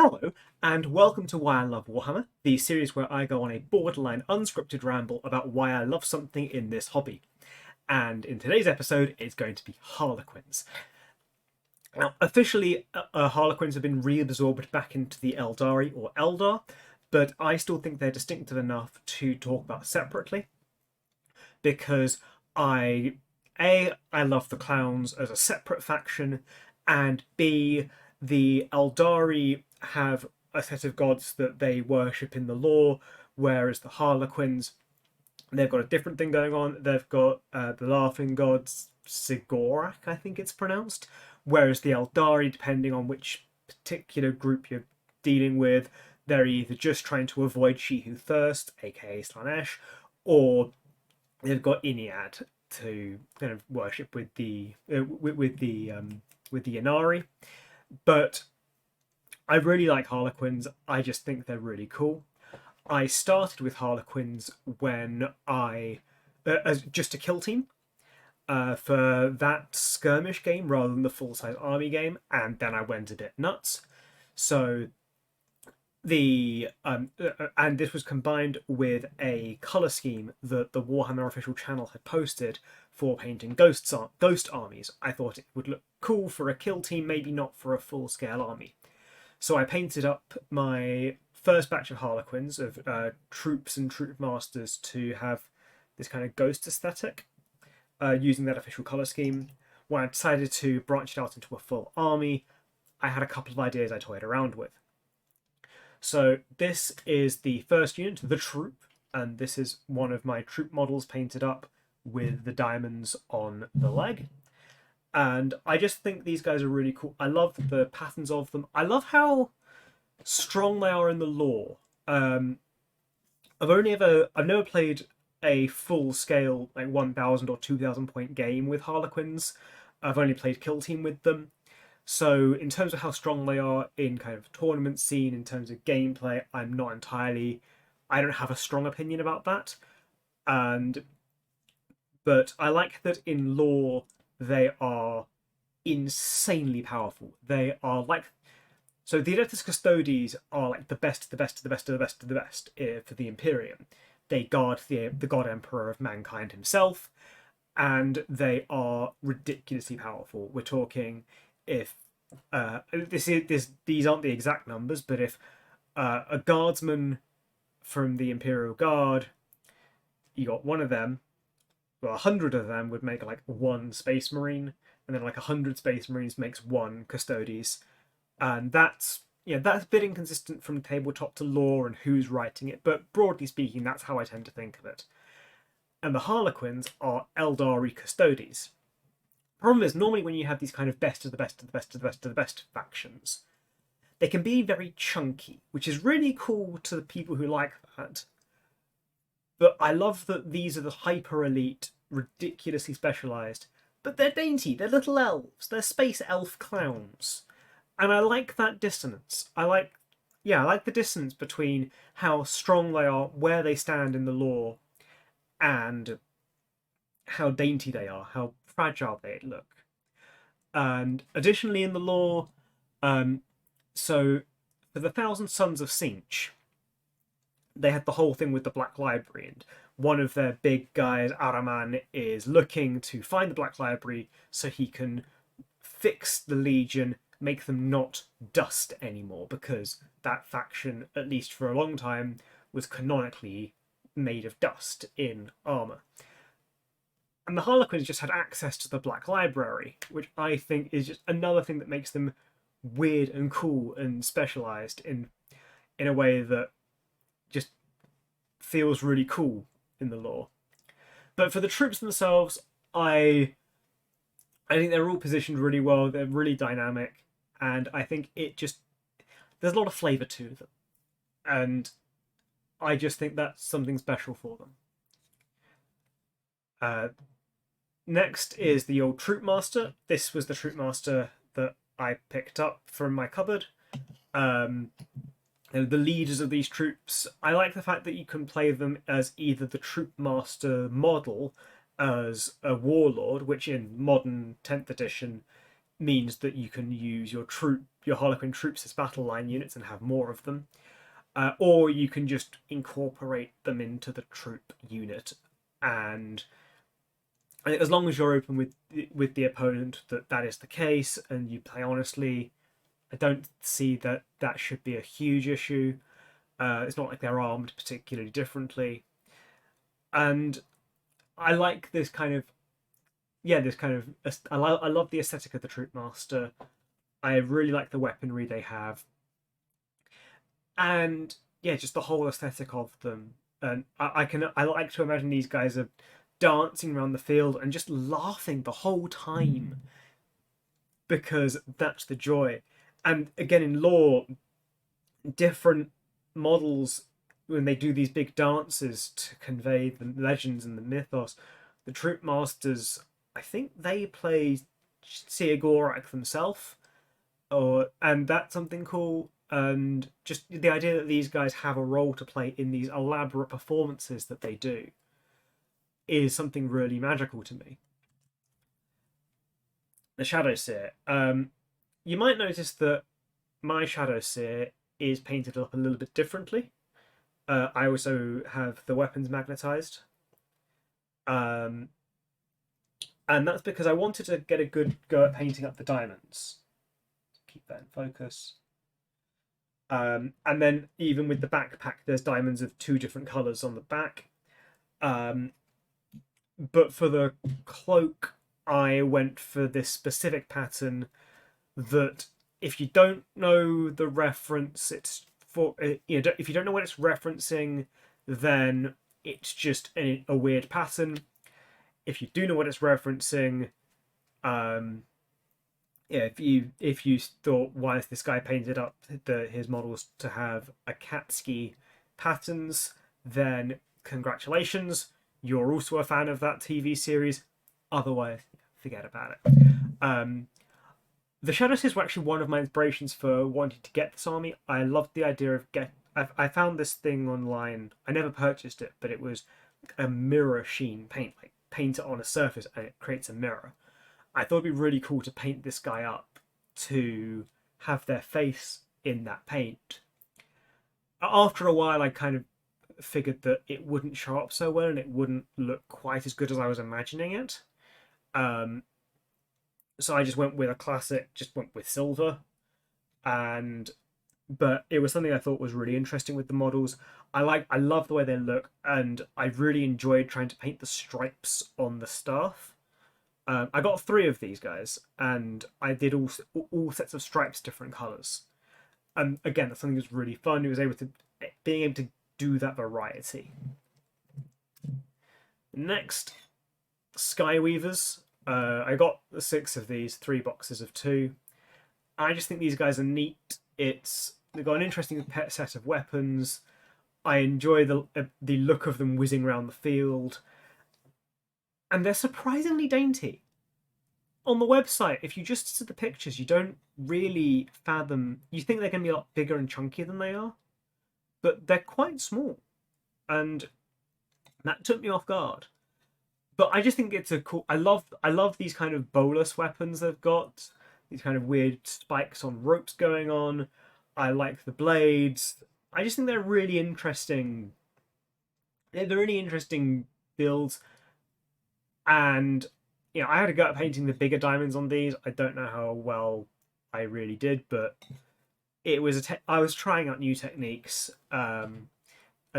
Hello, and welcome to Why I Love Warhammer, the series where I go on a borderline unscripted ramble about why I love something in this hobby. And in today's episode, it's going to be Harlequins. Now, officially, Harlequins have been reabsorbed back into the Eldari or Eldar, but I still think they're distinctive enough to talk about separately because I love the clowns as a separate faction, and B, the Eldari have a set of gods that they worship in the lore, whereas the Harlequins, they've got a different thing going on. They've got the laughing gods, Sigorak, I think it's pronounced, whereas the Eldari, depending on which particular group you're dealing with, they're either just trying to avoid She Who Thirst, aka Slanesh, or they've got Iniad to kind of worship with the Inari. But I really like Harlequins. I just think they're really cool. I started with Harlequins when as just a kill team for that skirmish game rather than the full-size army game, and then I went a bit nuts. So and this was combined with a color scheme that the Warhammer official channel had posted for painting ghost armies. I thought it would look cool for a kill team, maybe not for a full-scale army. So I painted up my first batch of Harlequins, of Troupes and Troupe Masters, to have this kind of ghost aesthetic, using that official colour scheme. When I decided to branch it out into a full army, I had a couple of ideas I toyed around with. So this is the first unit, the Troupe, and this is one of my Troupe models painted up with the diamonds on the leg. And I just think these guys are really cool. I love the patterns of them. I love how strong they are in the lore. I've never played a full scale like 1,000 or 2,000 point game with Harlequins. I've only played kill team with them. So in terms of how strong they are in kind of tournament scene, in terms of gameplay, I don't have a strong opinion about that. But I like that in lore they are insanely powerful. They are so the Adeptus Custodes are like the best of the best of the best of the best of the best for the Imperium. They guard the God Emperor of mankind himself, and they are ridiculously powerful. We're talking if these aren't the exact numbers, but if a guardsman from the Imperial Guard, you got one of them, well, 100 of them would make like one Space Marine, and then like 100 Space Marines makes one Custodes, and that's a bit inconsistent from tabletop to lore and who's writing it, but broadly speaking, that's how I tend to think of it. And the Harlequins are Eldari Custodes. Problem is, normally when you have these kind of best of the best of the best of the best of the best factions, they can be very chunky, which is really cool to the people who like that. But I love that these are the hyper elite, ridiculously specialized, but they're dainty, they're little elves, they're space elf clowns. And I like that dissonance. I like the dissonance between how strong they are, where they stand in the lore, and how dainty they are, how fragile they look. And additionally in the lore, so for the Thousand Sons of Sinch, they had the whole thing with the Black Library, and one of their big guys, Araman, is looking to find the Black Library so he can fix the Legion, make them not dust anymore, because that faction, at least for a long time, was canonically made of dust in armour. And the Harlequins just had access to the Black Library, which I think is just another thing that makes them weird and cool and specialised in a way that just feels really cool in the lore. But for the troops themselves, I think they're all positioned really well. They're really dynamic, and I think there's a lot of flavour to them, and I just think that's something special for them. Next is the old Troupe Master. This was the Troupe Master that I picked up from my cupboard. The leaders of these troops, I like the fact that you can play them as either the Troupe Master model as a warlord, which in modern 10th edition means that you can use your troop your Harlequin troops as battle line units and have more of them, or you can just incorporate them into the troop unit. And as long as you're open with the opponent that is the case, and you play honestly, I don't see that should be a huge issue. It's not like they're armed particularly differently, and I like this kind of I love the aesthetic of the Troupe Master. I really like the weaponry they have, and yeah, just the whole aesthetic of them. And I like to imagine these guys are dancing around the field and just laughing the whole time, because that's the joy. And again, in lore, different models, when they do these big dances to convey the legends and the mythos, the Troupe Masters, I think they play Siagorak themselves, and that's something cool. And just the idea that these guys have a role to play in these elaborate performances that they do is something really magical to me. The Shadowseer. You might notice that my Shadowseer is painted up a little bit differently. I also have the weapons magnetized. And that's because I wanted to get a good go at painting up the diamonds. Keep that in focus. And then even with the backpack, there's diamonds of 2 different colours on the back. But for the cloak, I went for this specific pattern that, if you don't know the reference, it's for if you don't know what it's referencing, then it's just a weird pattern. If you do know what it's referencing, if you thought, why is this guy painted up his models to have Akatsuki patterns, then congratulations, you're also a fan of that TV series. Otherwise, forget about it. The Shadowseers were actually one of my inspirations for wanting to get this army. I loved the idea of I found this thing online. I never purchased it, but it was a mirror sheen paint. Like, paint it on a surface and it creates a mirror. I thought it'd be really cool to paint this guy up to have their face in that paint. After a while, I kind of figured that it wouldn't show up so well and it wouldn't look quite as good as I was imagining it. So I just went with a classic, just went with silver. But it was something I thought was really interesting with the models. I love the way they look, and I really enjoyed trying to paint the stripes on the staff. I got 3 of these guys, and I did all sets of stripes, different colours. And again, that's something that was really fun. It was being able to do that variety. Next, Skyweavers. I got 6 of these, 3 boxes of 2. I just think these guys are neat. They've got an interesting set of weapons. I enjoy the look of them whizzing around the field. And they're surprisingly dainty. On the website, if you just see the pictures, you don't really fathom. You think they're going to be a lot bigger and chunkier than they are, but they're quite small, and that took me off guard. But I just think it's a cool. I love these kind of bolus weapons they've got. These kind of weird spikes on ropes going on. I like the blades. I just think they're really interesting. They're really interesting builds. And I had a go at painting the bigger diamonds on these. I don't know how well I really did, but it was I was trying out new techniques, and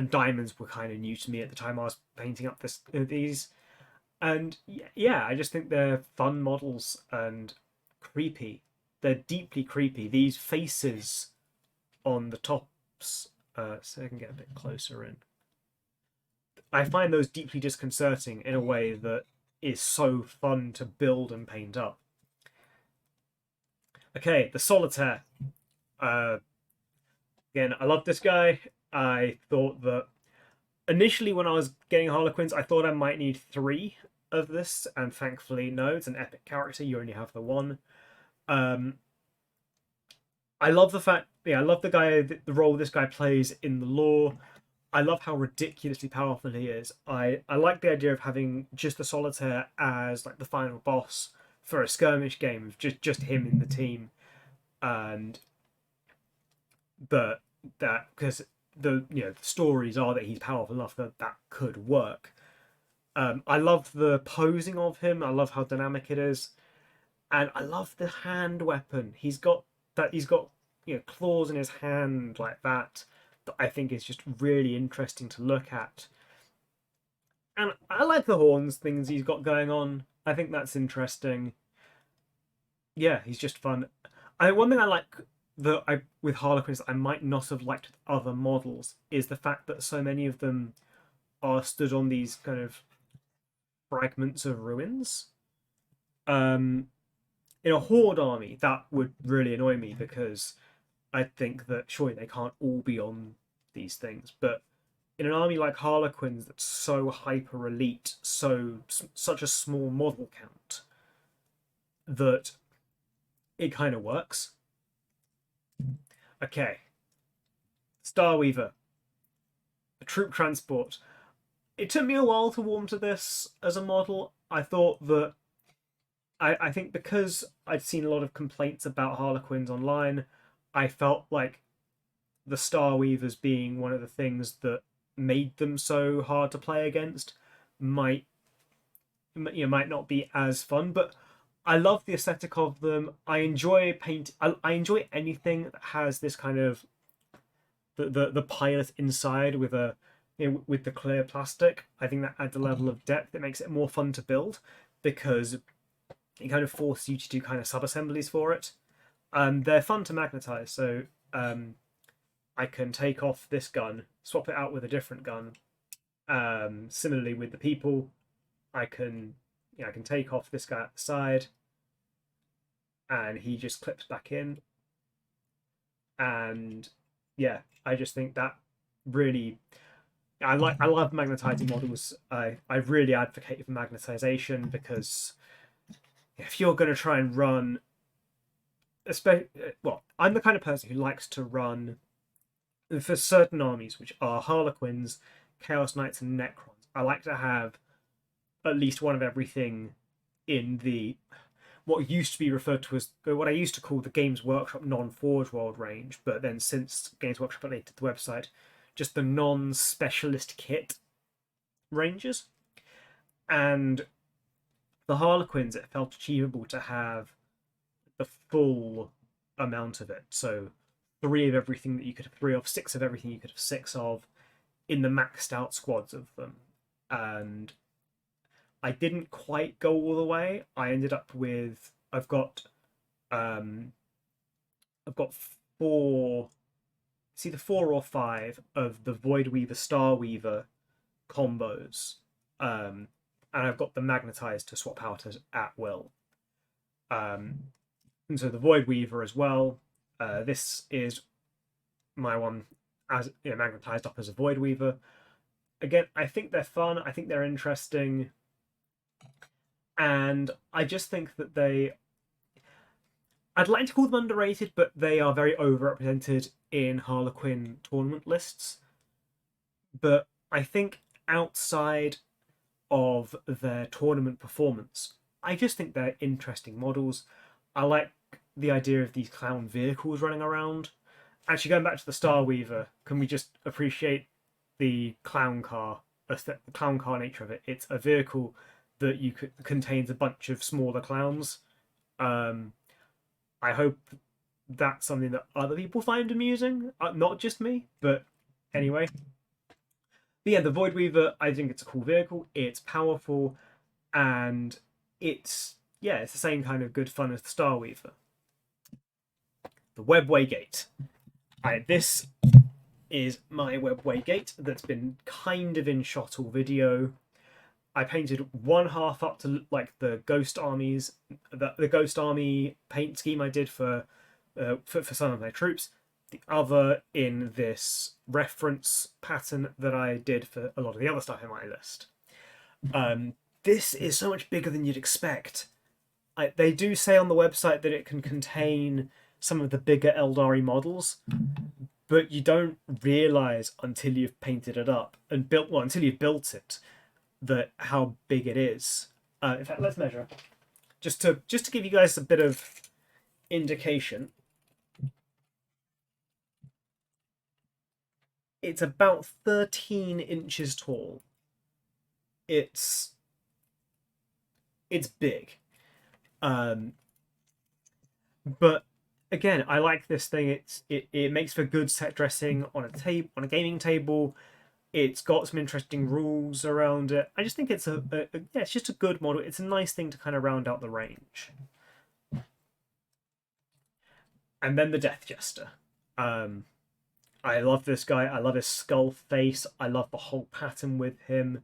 diamonds were kind of new to me at the time I was painting up these. And yeah, I just think they're fun models and creepy. They're deeply creepy. These faces on the tops, so I can get a bit closer in. I find those deeply disconcerting in a way that is so fun to build and paint up. Okay, the Solitaire. Again, I love this guy. I thought that initially when I was getting Harlequins, I thought I might need 3 of this, and thankfully, no, it's an epic character. You only have the 1. I love the fact, I love the role this guy plays in the lore. I love how ridiculously powerful he is. I like the idea of having just the Solitaire as like the final boss for a skirmish game, just him in the team. and that because the the stories are that he's powerful enough that that could work. I love the posing of him. I love how dynamic it is, and I love the hand weapon. He's got that. He's got claws in his hand like that. That I think is just really interesting to look at. And I like the horns things he's got going on. I think that's interesting. Yeah, he's just fun. One thing I like that I with Harlequins that I might not have liked with other models is the fact that so many of them are stood on these kind of fragments of ruins. In a horde army, that would really annoy me because I think that surely they can't all be on these things. But in an army like Harlequins that's so hyper elite, such a small model count, that it kind of works. Okay, Starweaver, the troop transport. It took me a while to warm to this as a model. I thought that I think because I'd seen a lot of complaints about Harlequins online, I felt like the Starweavers being one of the things that made them so hard to play against might might not be as fun. But I love the aesthetic of them. I enjoy paint. I enjoy anything that has this kind of the pilot inside with a with the clear plastic. I think that adds a level of depth. It makes it more fun to build because it kind of forces you to do kind of sub assemblies for it. They're fun to magnetize, so I can take off this gun, swap it out with a different gun. Similarly with the people, I can I can take off this guy at the side, and he just clips back in. And yeah, I just think that really I love magnetizing models. I really advocate for magnetization because if you're going to try and run, especially well, I'm the kind of person who likes to run for certain armies, which are Harlequins, Chaos Knights, and Necrons. I like to have at least one of everything in the what used to be referred to as what I used to call the Games Workshop non-Forge World range, but then since Games Workshop updated the website, just the non-specialist kit ranges. And the Harlequins, it felt achievable to have the full amount of it. So 3 of everything that you could have 3 of, 6 of everything you could have 6 of in the maxed out squads of them. And I didn't quite go all the way. I ended up with I've got 4, it's either 4 or 5 of the Voidweaver Starweaver combos. And I've got them magnetized to swap out at will. And so the Voidweaver as well. This is my one as magnetized up as a Voidweaver. Again, I think they're fun. I think they're interesting. And I just think that I'd like to call them underrated, but they are very overrepresented in Harlequin tournament lists. But I think outside of their tournament performance, I just think they're interesting models. I like the idea of these clown vehicles running around. Actually, going back to the Starweaver, can we just appreciate the clown car nature of it? It's a vehicle that contains a bunch of smaller clowns. I hope that's something that other people find amusing, not just me. But anyway, but yeah, the Voidweaver, I think it's a cool vehicle. It's powerful, and it's the same kind of good fun as the Starweaver. The Webway Gate. This is my Webway Gate that's been kind of in shot all video. I painted one half up to like the Ghost Armies, the Ghost Army paint scheme I did for some of my troops. The other in this reference pattern that I did for a lot of the other stuff in my list. This is so much bigger than you'd expect. They do say on the website that it can contain some of the bigger Eldari models, but you don't realise until you've painted it up and until you've built it, that how big it is. In fact, let's measure just to give you guys a bit of indication. It's about 13 inches tall. It's big. But again, I like this thing. It makes for good set dressing on a gaming table. It's got some interesting rules around it. I just think it's it's just a good model. It's a nice thing to kind of round out the range. And then the Death Jester. I love this guy. I love his skull face. I love the whole pattern with him.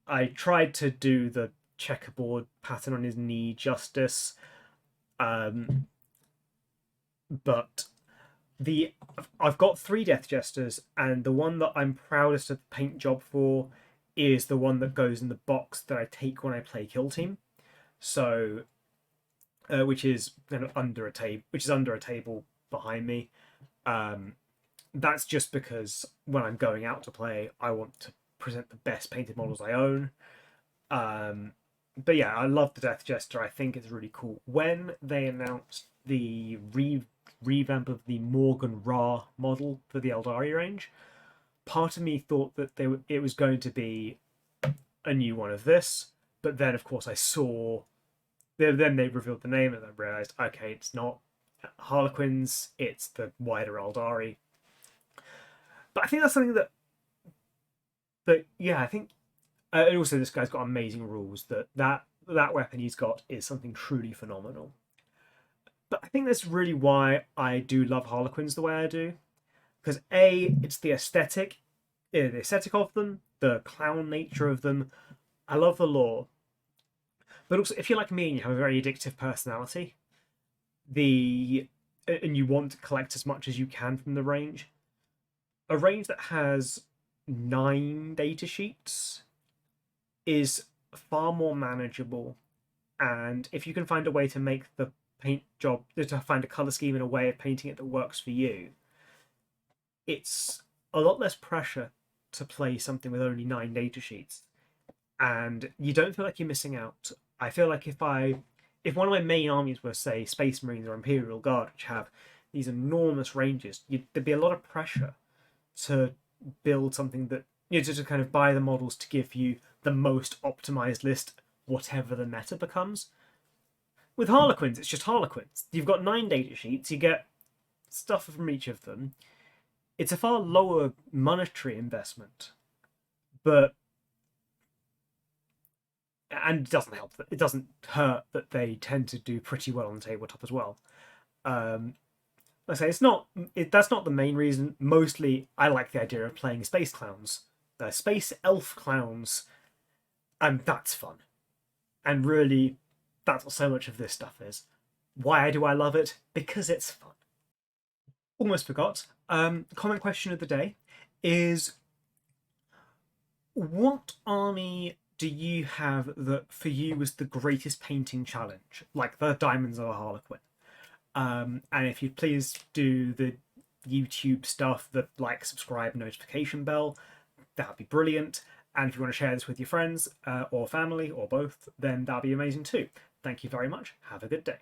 I tried to do the checkerboard pattern on his knee justice, but I've got 3 Death Jesters, and the one that I'm proudest of the paint job for is the one that goes in the box that I take when I play Kill Team. So, which is kind of under a table behind me. That's just because when I'm going out to play, I want to present the best painted models I own. But yeah, I love the Death Jester. I think it's really cool. When they announced the revamp of the Morgan Ra model for the Eldari range, part of me thought that it was going to be a new one of this. But then, of course, I saw... Then they revealed the name, and I realised, okay, it's not Harlequins, it's the wider Eldari. But I think that's something yeah, I think... and also, this guy's got amazing rules. That weapon he's got is something truly phenomenal. But I think that's really why I do love Harlequins the way I do. Because it's the aesthetic of them, the clown nature of them. I love the lore. But also, if you're like me and you have a very addictive personality, and you want to collect as much as you can from the range, a range that has 9 data sheets is far more manageable. And if you can find a way to make the paint job, to find a color scheme and a way of painting it that works for you, it's a lot less pressure to play something with only 9 data sheets, and you don't feel like you're missing out. I feel like if one of my main armies were, say, Space Marines or Imperial Guard, which have these enormous ranges, there'd be a lot of pressure to build something that, to kind of buy the models to give you the most optimized list, whatever the meta becomes. With Harlequins, it's just Harlequins. You've got 9 data sheets, you get stuff from each of them. It's a far lower monetary investment, and it doesn't help that it doesn't hurt that they tend to do pretty well on tabletop as well. Like I say, that's not the main reason. Mostly, I like the idea of playing space clowns, space elf clowns, and that's fun. And really, that's what so much of this stuff is. Why do I love it? Because it's fun. Almost forgot. Comment question of the day is: what army do you have that for you was the greatest painting challenge, like the Diamonds of a Harlequin? And if you'd please do the YouTube stuff, the like, subscribe, notification bell, that would be brilliant. And if you want to share this with your friends or family or both, then that'd be amazing too. Thank you very much. Have a good day.